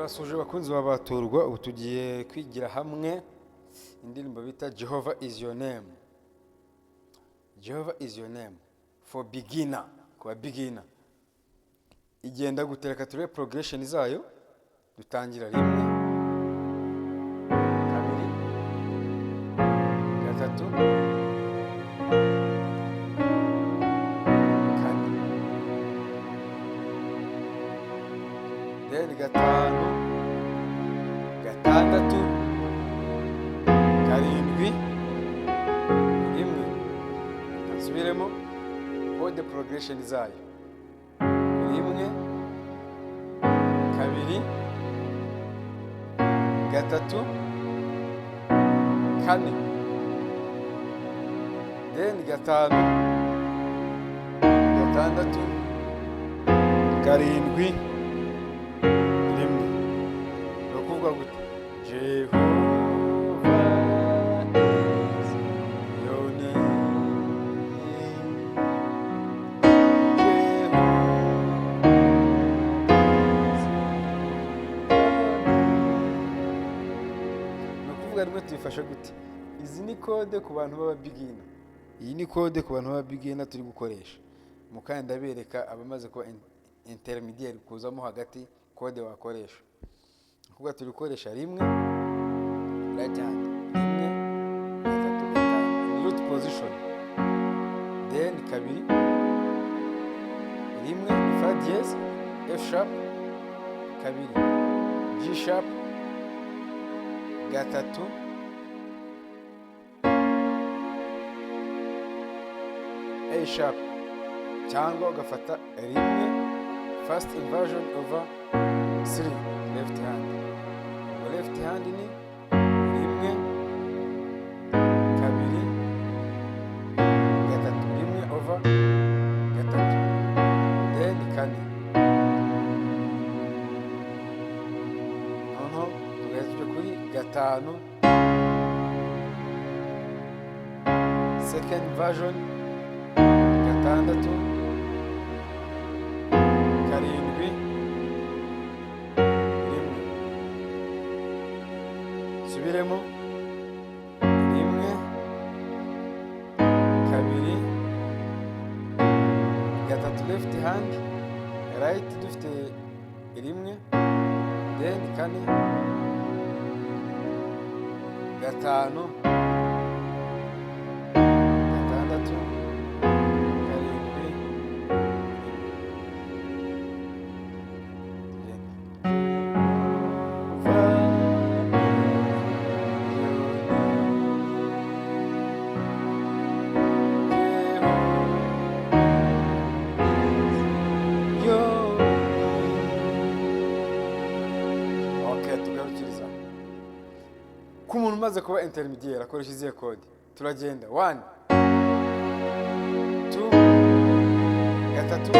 turasuje abakunzi babaturwa. Ubu tugiye kwigira hamwe indirimbo bita Jehovah is your name. Jehovah is your name for beginner, kwa beginner. Igenda gutereka turebe progression zayo. Dutangira rimwe, kabiri, gatatu, kane, then gatanu, gatandatu, karindwi, rimwe. Nsubiremo code progression zayo. Rimwe, kabiri, gatatu, kane, then gatanu, gatandatu, karindwi, rimwe. Ni ukuvuga gute? Jehovah is your name. Rimwe tuyifasha gute? Izi ni code ku bantu baba beginner. Iyi ni code ku bantu baba beginner turi gukoresha. Mukanya ndabereka abamaze kuba intermediate kuzamo hagati code wakoresha. Kuvuga turi gukoresha rimwe, right hand, rimwe, gatatu, gatanu, root position. Then kabiri, rimwe, fa dièse, F sharp, kabiri, G sharp, gatatu, A sharp, cyangwa ugafata rimwe, first inversion over 3, left hand. Left hand ni rimwe, kabiri, gatatu, rimwe over gatatu, then kane. Noneho tugahita kuri gatanu, second version, gatandatu, karindwi, rimwe. Subiremo rimwe, kabiri, gatatu, left hand, right dufite rimwe, then kane, gatanu, gatandatu, karindwi, tugarukiriza ku muntu umaze kuba intermediate akoresha izihe code. Turagenda 1, 2, gatatu,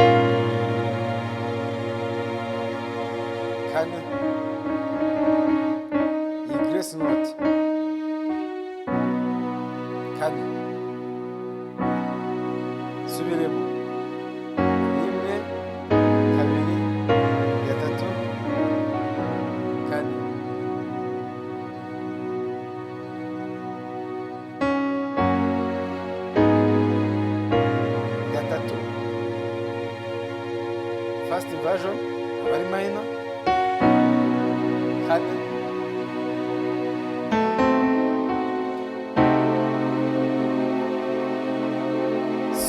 kane, iyi grace note, kane, subiremo rimwe, kabiri, gatatu, kane, gatatu, first version abari minor, kane, C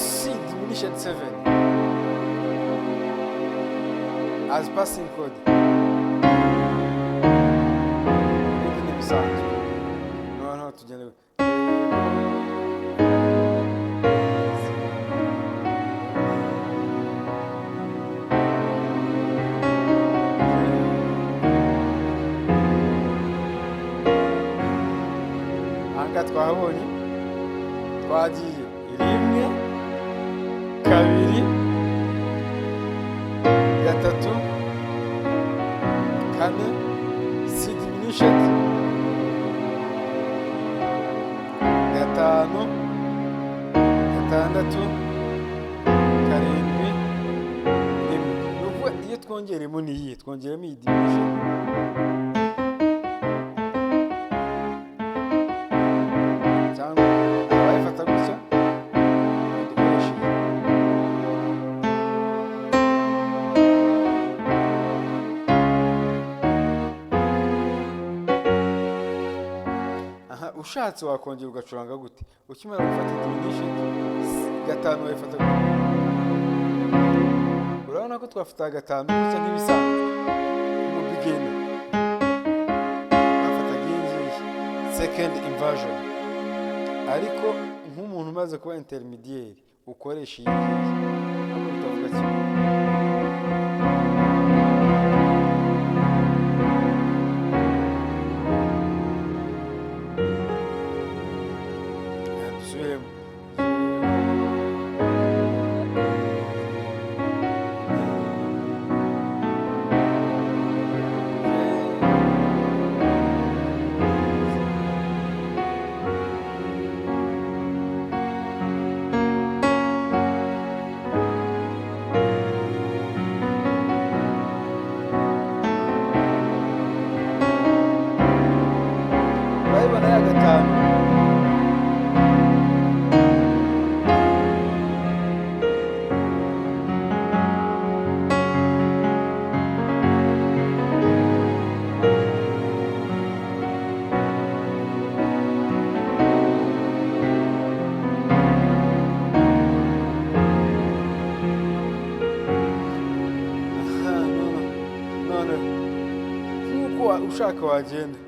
diminished 7 as passing code. Ibindi ni bisanzwe. Noneho tugenda anga twahabonye, twagiye rimwe, kabiri, gatatu, kane, C diminished, gatanu, gatandatu, karindwi, rimwe. twongeremo ni iyi, twongeremo iyi diminution. Cyangwa abayifata gutya dukoresha iyi. Aha, ushatse wakongera ugacuranga gute? Ukimara gufata diminution gatanu wayifata gute? Urabona ko twafata gatanu gutya nk'ibisanzwe mu beginner. Bafata ngiyi second inversion. Ariko nk'umuntu umaze kuba intermediaire ukoresha iyi ngiyi. Ntabwo bitavuga kimwe. Dusubiremo. Urabibona ya gatanu? None nk'uko ushaka wagenda.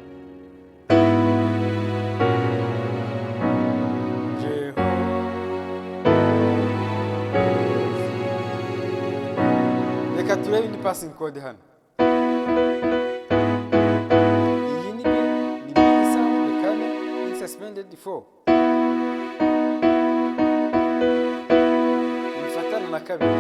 Reka turebe ni passing code hano. Iyi ni B isanzwe kane, ni suspended 4. Bifatana na kabiri.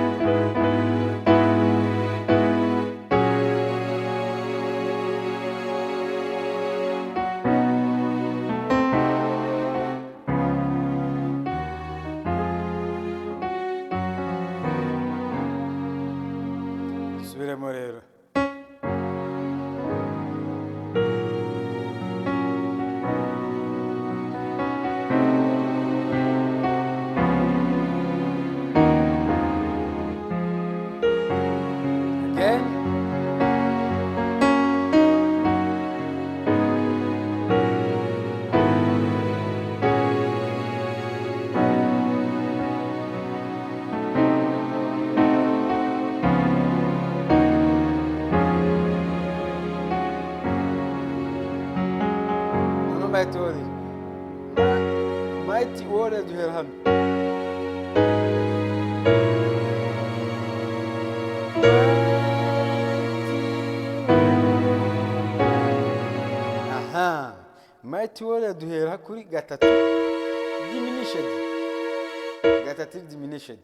Subiremo rero. Again. Mighty Warrior. Mighty Warrior duhera hano. Aha. Mighty Warrior duhera kuri gatatu. Diminished. Gatatu diminished.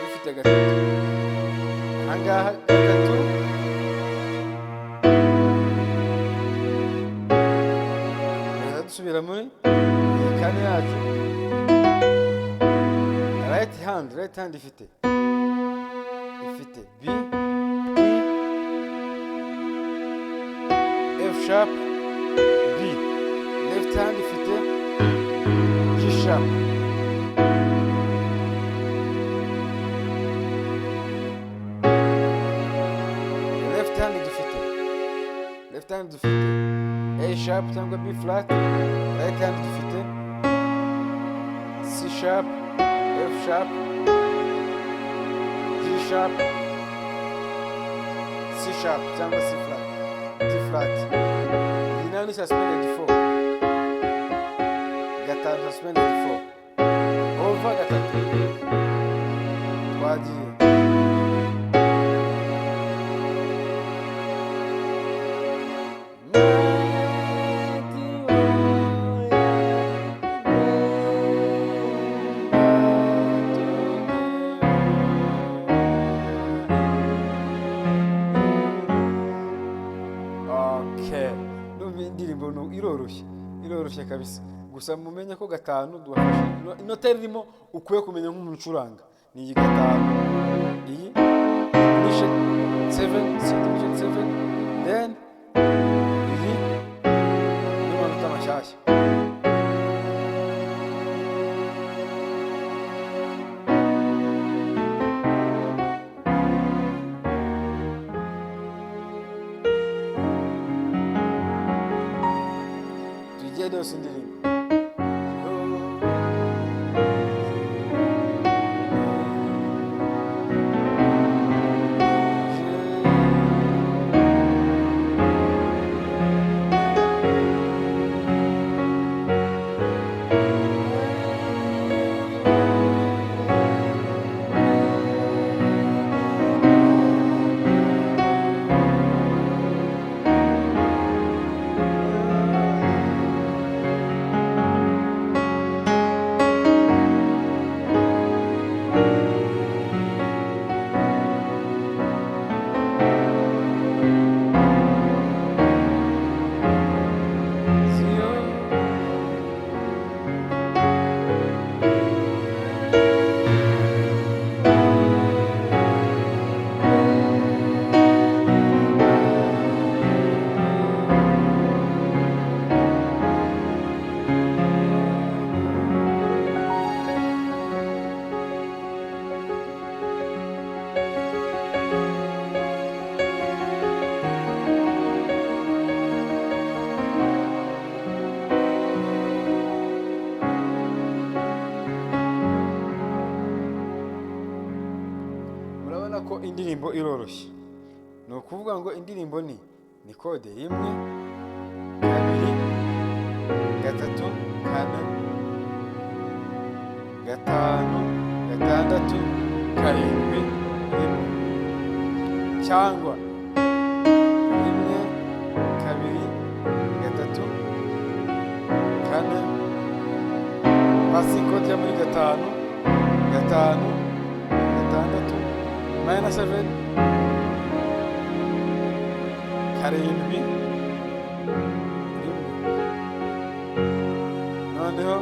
Dufite gatatu. Ahangaha gatatu. Dusubira muri kane yacu. Right hand ifite B, E, F sharp, B. Left hand ifite G sharp. Left hand dufite A sharp cyangwa B flat. Right hand dufite C sharp, F sharp, G sharp, C sharp cyangwa C flat, D flat. Iyi nayo ni suspended 4. Gatanu suspended 4. Over gatatu. Twagiye. Okay. Ndumva indirimbo iroroshye kabisa. gusa mumenye ko gatanu dubafasha inota ririmo ukwiye kumenya nk'umuntu ucuranga ni iyi gatanu, iyi diminished 7, C diminished 7, then iyi n'amanota mashyashya. Tugende yose indirimbo. Ko indirimbo iroroshye, ni ukuvuga ngo indirimbo ni kode 1 2 3 4 5 6 7 cyangwa 1 2 3 4 basi kode ya muri 5 5 6 minus 7 karindwi noneho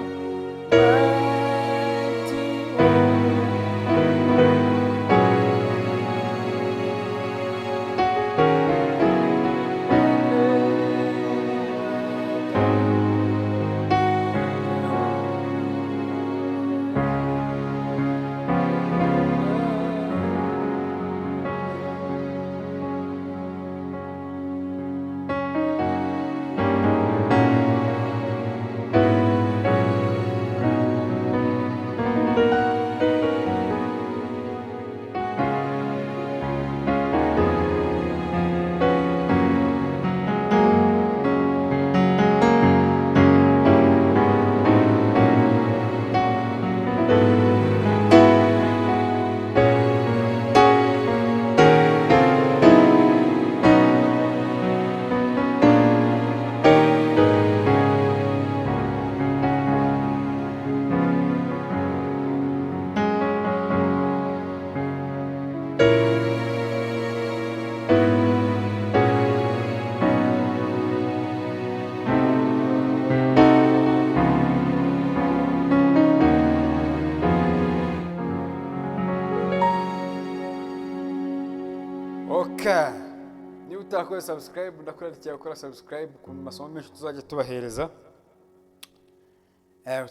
niba utarakora subscribe ndakurarikiye gukora subscribe ku masomo menshi tuzajya tubahereza.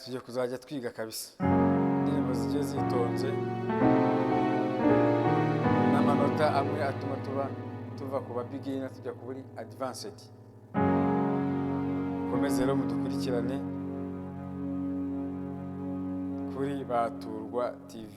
Tujye kuzajya twiga kabisa indirimbo zigiye zitonze n'amanota amwe atuma tuva ku beginner tujya kuri advanced. Komeze rero mudukurikirane kuri Baturwa TV.